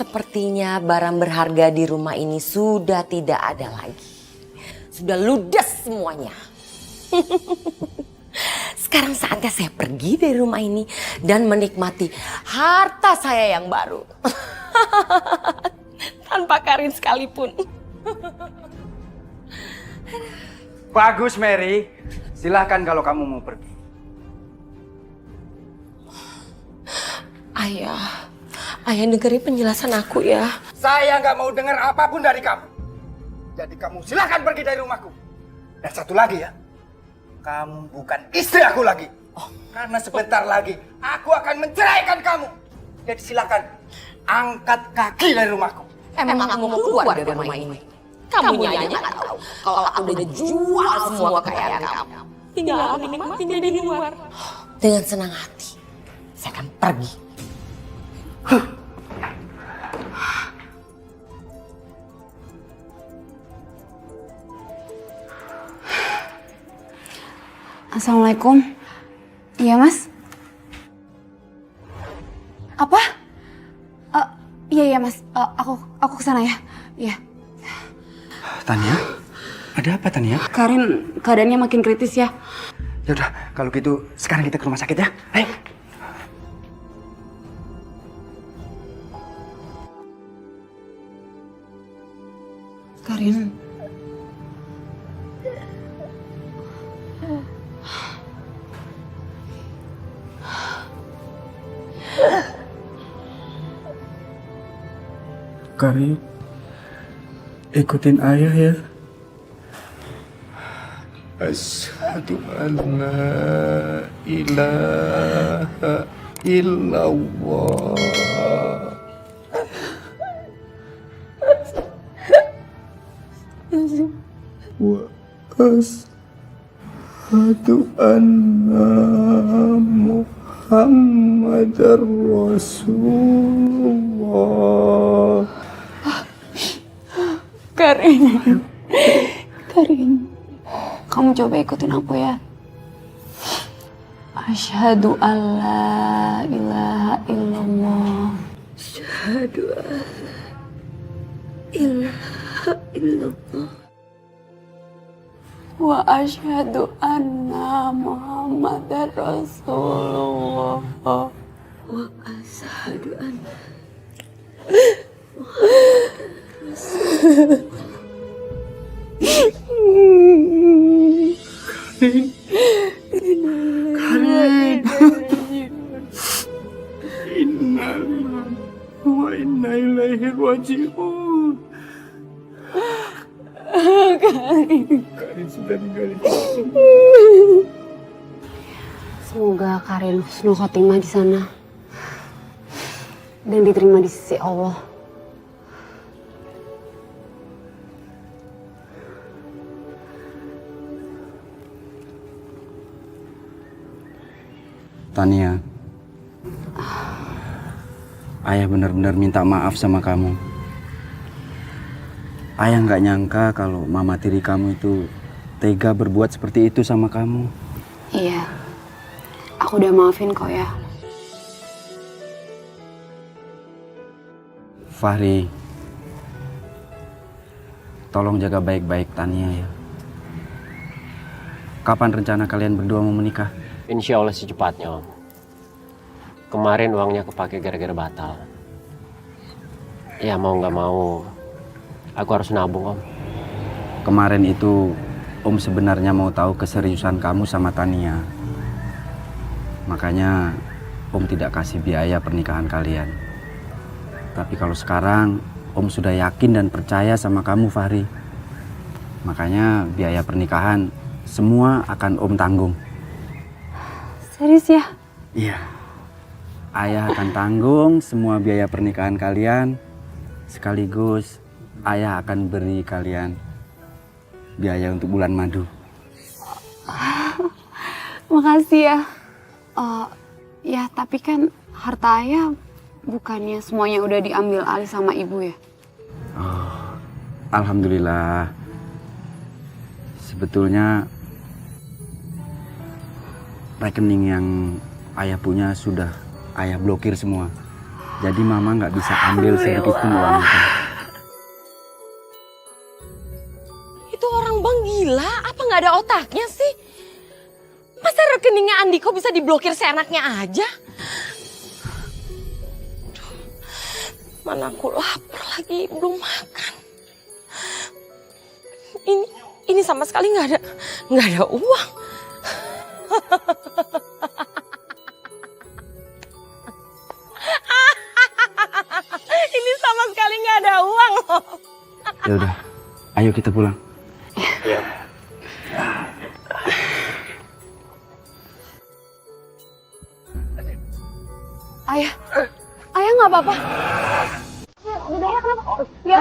Sepertinya barang berharga di rumah ini sudah tidak ada lagi. Sudah ludes semuanya. Sekarang saatnya saya pergi dari rumah ini dan menikmati harta saya yang baru. Tanpa Karin sekalipun. Bagus, Mary. Silahkan kalau kamu mau pergi. Ayah dengerin penjelasan aku ya. Saya nggak mau dengar apapun dari kamu. Jadi kamu silahkan pergi dari rumahku. Dan satu lagi ya. Kamu bukan istri aku lagi. Karena sebentar lagi aku akan menceraikan kamu. Jadi silakan angkat kaki dari rumahku. Emang aku mau keluar dari rumah ini. Kamu nyanyi nggak tahu kalau aku udah jual semua kekayaan kamu. Tinggal aku nikmatin di luar. Dengan senang hati, saya akan pergi. Assalamualaikum. Iya, Mas. Apa? Iya, Mas. Aku kesana ya. Iya. Tania, ada apa Tania? Karin keadaannya makin kritis ya. Ya udah, kalau gitu sekarang kita ke rumah sakit ya. Ayo. Karin. Karin, ikutin ayah ya. Asyhadu an la ilaha illallah. Wa asyhadu anna Muhammadar Rasulullah. Karin. Kamu coba ikutin aku ya. Asyhadu alla ilaha illallah. Asyhadu an la ilaha illallah. Wa asyhadu anna Muhammadar Rasulullah. Wa asyhadu an Wa inna ilaihi raji'un. Karin sudah meninggal. Semoga Karin husnul khotimah di sana dan diterima di sisi Allah. Tania, ayah benar-benar minta maaf sama kamu. Ayah nggak nyangka kalau mama tiri kamu itu tega berbuat seperti itu sama kamu. Iya, aku udah maafin kok ya. Fahri, tolong jaga baik-baik Tania ya. Kapan rencana kalian berdua mau menikah? Insya Allah secepatnya, Om. Kemarin uangnya kepake gara-gara batal. Ya mau nggak mau, aku harus nabung, Om. Kemarin itu Om sebenarnya mau tahu keseriusan kamu sama Tania. Makanya Om tidak kasih biaya pernikahan kalian. Tapi kalau sekarang Om sudah yakin dan percaya sama kamu, Fahri. Makanya biaya pernikahan semua akan Om tanggung. Serius ya? Iya. Ayah akan tanggung semua biaya pernikahan kalian. Sekaligus ayah akan beri kalian biaya untuk bulan madu. Makasih ya. Ya tapi kan harta ayah bukannya semuanya udah diambil alih sama ibu ya? Oh, alhamdulillah. Sebetulnya rekening yang ayah punya sudah ayah blokir semua. Jadi mama nggak bisa ambil sedikit pun uang itu. Itu orang bang gila, apa nggak ada otaknya sih? Masa rekeningnya Andiko bisa diblokir seenaknya aja? Aduh, mana aku lapar lagi, belum makan. Ini sama sekali nggak ada uang. Ini sama sekali nggak ada uang loh. Ya udah, ayo kita pulang. Ayah, ayah nggak apa-apa. Ayah kenapa? Ya.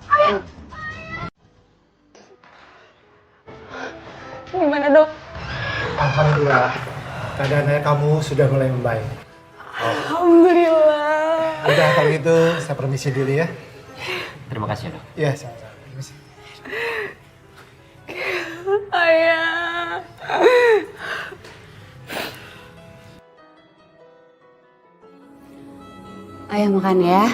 Ayah. Gimana dok? Alhamdulillah, keadaan ayah kamu sudah mulai membaik. Alhamdulillah. Udah kalau gitu saya permisi dulu ya. Terima kasih, Dok. Iya, sama-sama. Permisi. Ayah. Ayah makan ya.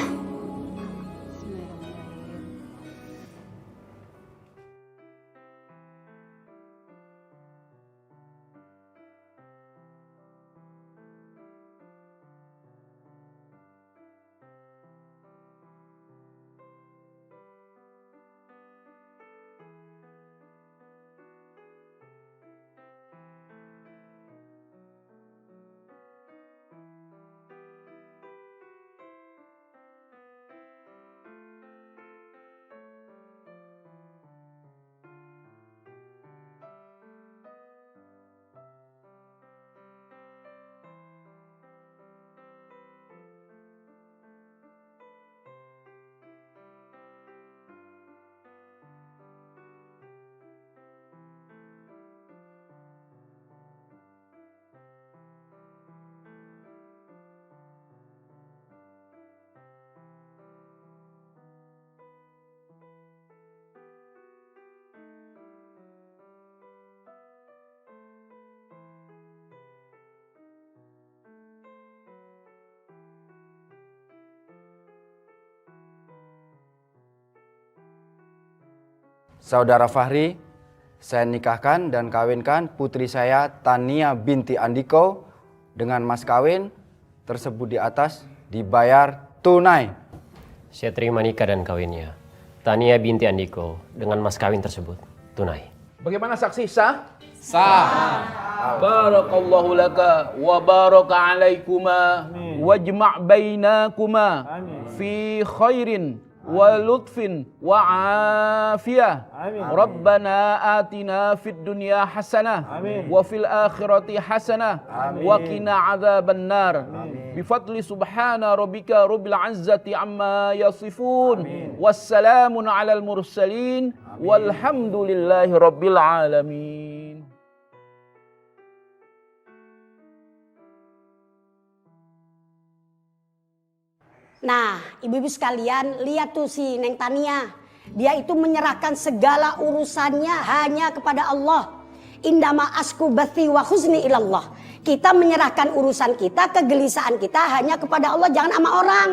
Saudara Fahri, saya nikahkan dan kawinkan putri saya Tania binti Andiko dengan mas kawin tersebut di atas dibayar tunai. Saya terima nikah dan kawinnya Tania binti Andiko dengan mas kawin tersebut tunai. Bagaimana saksi sah? Sah. Barakallahu laka wa baraka alaikuma wajma' bainakuma fi khairin wa lutfin wa afiyah. Rabbana atina fid dunya hasanah wa fil akhirati hasanah wa qina adzabannar. Bifadli subhana rabbika rabbil izzati amma yasifun. Wassalamun alal mursalin walhamdulillahi rabbil alamin. Nah, ibu-ibu sekalian, lihat tuh si Neng Tania. Dia itu menyerahkan segala urusannya hanya kepada Allah. Indama asku bathi wa khuzni ilallah. Kita menyerahkan urusan kita, kegelisahan kita hanya kepada Allah, jangan sama orang.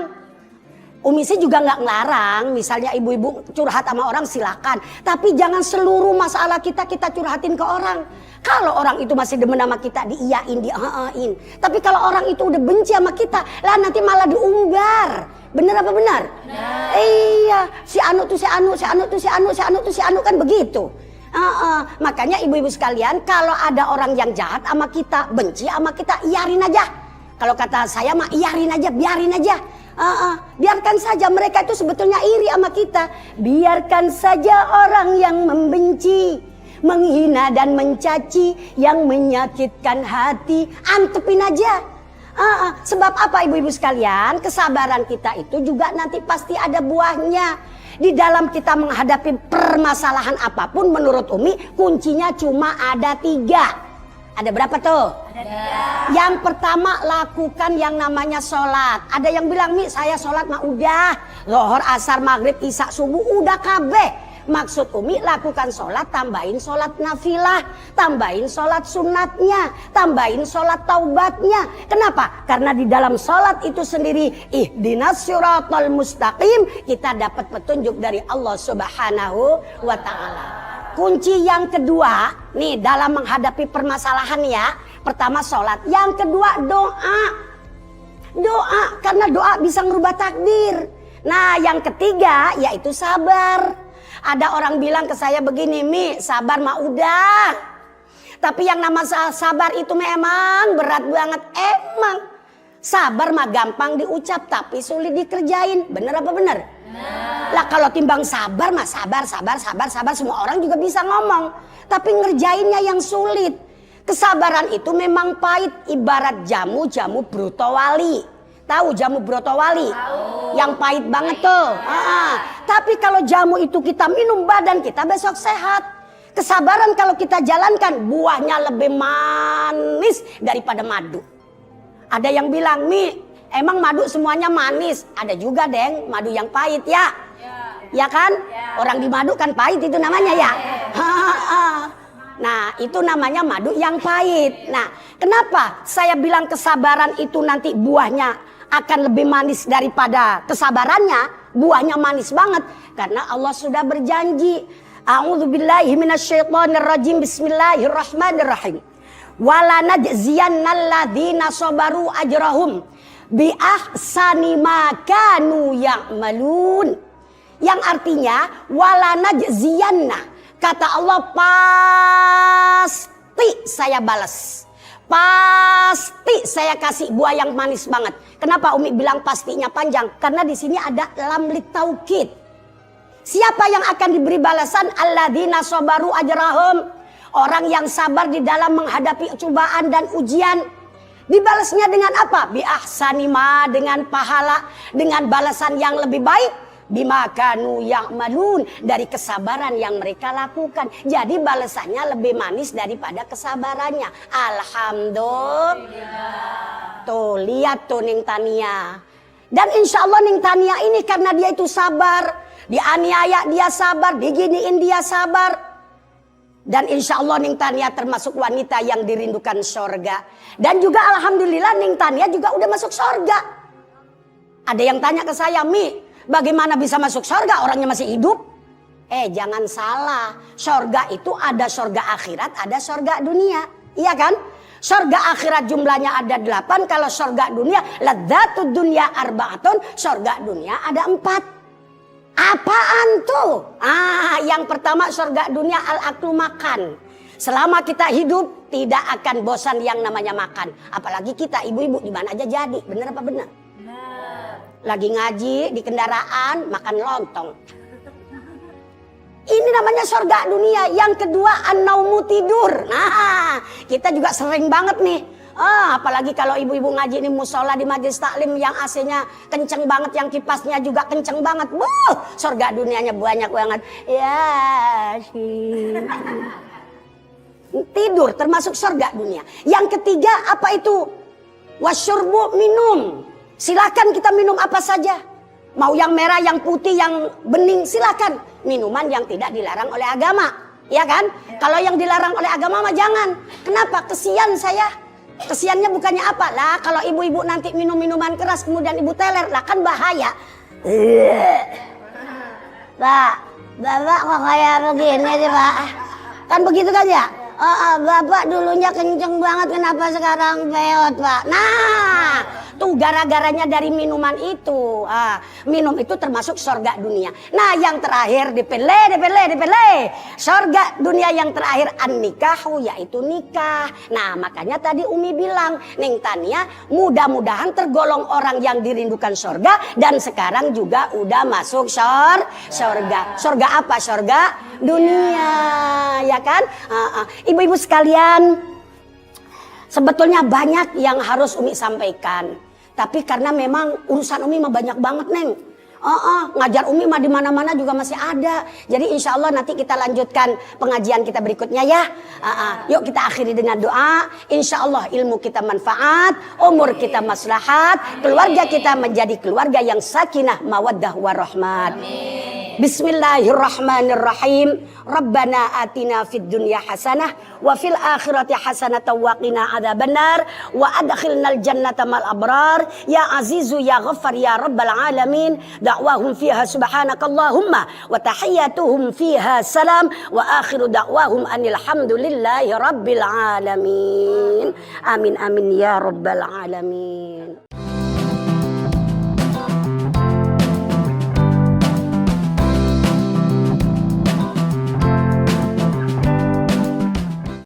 Umi sih juga nggak ngelarang, misalnya ibu-ibu curhat sama orang silakan. Tapi jangan seluruh masalah kita curhatin ke orang. Kalau orang itu masih demen sama kita, diiyain, diheein. Tapi kalau orang itu udah benci sama kita, lah nanti malah diumbar. Bener apa benar? Benar. Iya, si Anu tuh si Anu, si Anu tuh si Anu, si Anu tuh si Anu, kan begitu. Makanya ibu-ibu sekalian, kalau ada orang yang jahat sama kita, benci sama kita, iyarin aja. Kalau kata saya mah iyarin aja, biarin aja. Biarkan saja, mereka itu sebetulnya iri sama kita. Biarkan saja orang yang membenci, menghina dan mencaci, yang menyakitkan hati, antepin aja. Sebab apa ibu-ibu sekalian? Kesabaran kita itu juga nanti pasti ada buahnya. Di dalam kita menghadapi permasalahan apapun, menurut Umi kuncinya cuma ada 3. Ada berapa tuh? Ada. Yang pertama, lakukan yang namanya sholat. Ada yang bilang, Mi saya sholat mah udah, Zuhur, Asar, Maghrib, Isya, Subuh udah kabeh. Maksud Umi lakukan sholat, tambahin sholat nafilah, tambahin sholat sunatnya, tambahin sholat taubatnya. Kenapa? Karena di dalam sholat itu sendiri, ihdinas siratal mustaqim, kita dapat petunjuk dari Allah Subhanahu wa Ta'ala. Kunci yang kedua nih dalam menghadapi permasalahan ya. Pertama sholat, yang kedua doa. Doa, karena doa bisa merubah takdir. Nah yang ketiga yaitu sabar. Ada orang bilang ke saya begini, Mi, sabar mah udah. Tapi yang nama sabar itu memang berat banget. Emang sabar mah gampang diucap tapi sulit dikerjain. Bener apa bener? Lah kalau timbang sabar mah sabar semua orang juga bisa ngomong. Tapi ngerjainnya yang sulit. Kesabaran itu memang pahit, ibarat jamu brotowali. Tahu jamu brotowali? Yang pahit banget tuh. Tapi kalau jamu itu kita minum, badan kita besok sehat. Kesabaran kalau kita jalankan, buahnya lebih manis daripada madu. Ada yang bilang, Mi, emang madu semuanya manis? Ada juga, Deng, madu yang pahit ya. Ya kan? Orang di madu kan pahit itu namanya ya. Nah itu namanya madu yang pahit. Nah kenapa saya bilang kesabaran itu nanti buahnya akan lebih manis daripada kesabarannya? Buahnya manis banget karena Allah sudah berjanji. A'udzubillahi minasyaitonirrajim. Bismillahirrahmanirrahim. Wala najziyannal ladzina sabaru ajrahum bi ahsani ma kanu ya'malun. Yang artinya wala najziyanna, kata Allah pasti saya balas. Pasti saya kasih buah yang manis banget. Kenapa Umi bilang pastinya panjang? Karena di sini ada lam litaukid. Siapa yang akan diberi balasan? Alladzina sabaru ajrahum. Orang yang sabar di dalam menghadapi cobaan dan ujian. Dibalasnya dengan apa? Bi ahsani ma, dengan pahala, dengan balasan yang lebih baik. Bima kanu ya'malun, dari kesabaran yang mereka lakukan. Jadi balasannya lebih manis daripada kesabarannya. Alhamdulillah. Tuh lihat tuh Ning Tania. Dan insya Allah Ning Tania ini karena dia itu sabar, dianiaya dia sabar, diginiin dia sabar. Dan insya Allah Ning Tania termasuk wanita yang dirindukan surga. Dan juga alhamdulillah Ning Tania juga udah masuk surga. Ada yang tanya ke saya, Mi, bagaimana bisa masuk surga orangnya masih hidup? Jangan salah. Surga itu ada surga akhirat, ada surga dunia. Iya kan? Surga akhirat jumlahnya ada 8. Kalau surga dunia, ladzatud dunya arba'atun. Surga dunia ada 4. Apaan tuh? Yang pertama surga dunia al-aklu, makan. Selama kita hidup tidak akan bosan yang namanya makan. Apalagi kita ibu-ibu di mana aja jadi. Bener apa bener? Lagi ngaji di kendaraan makan lontong. Ini namanya surga dunia. Yang kedua an-naumu, tidur. Nah kita juga sering banget nih. Apalagi kalau ibu-ibu ngaji di musola, di majelis taklim yang AC-nya kenceng banget, yang kipasnya juga kenceng banget. Surga dunianya banyak banget. Ya tidur termasuk surga dunia. Yang ketiga apa itu? Wasyurbu, minum. Silakan kita minum apa saja. Mau yang merah, yang putih, yang bening, silakan. Minuman yang tidak dilarang oleh agama. Ya kan? Kalau yang dilarang oleh agama mah jangan. Kenapa? Kesian saya. Kesiannya bukannya apa? Lah kalau ibu-ibu nanti minum minuman keras kemudian ibu teler, lah kan bahaya. Pak, Bapak kok kayak begini sih Pak? Kan begitu kan ya? Bapak dulunya kenceng banget, kenapa sekarang peot Pak? Nah, tuh gara-garanya dari minuman itu. Minum itu termasuk surga dunia. Nah yang terakhir dipilih. Surga dunia yang terakhir an-nikahu, yaitu nikah. Nah makanya tadi Umi bilang, Ning Tania mudah-mudahan tergolong orang yang dirindukan surga. Dan sekarang juga udah masuk surga. Surga apa? Surga dunia, ya kan? Ibu-ibu sekalian, sebetulnya banyak yang harus Umi sampaikan. Tapi karena memang urusan Umi mah banyak banget, Neng. Ngajar Umi mah di mana-mana juga masih ada. Jadi insya Allah nanti kita lanjutkan pengajian kita berikutnya ya. Yuk kita akhiri dengan doa. Insya Allah ilmu kita manfaat, umur kita maslahat, keluarga kita menjadi keluarga yang sakinah, mawaddah, warahmat. Amin. Bismillahirrahmanirrahim. Rabbana atina fid dunya hasanah wa fil akhirati hasanah wa qina adzabannar wa adkhilnal jannata mal abrar ya azizu ya ghaffar ya rabbal alamin. Da'wahum fiha subhanakallahumma wa tahiyyatuhum fiha salam wa akhiru da'wahum anil hamdulillahi rabbil alamin. Amin amin ya rabbal alamin.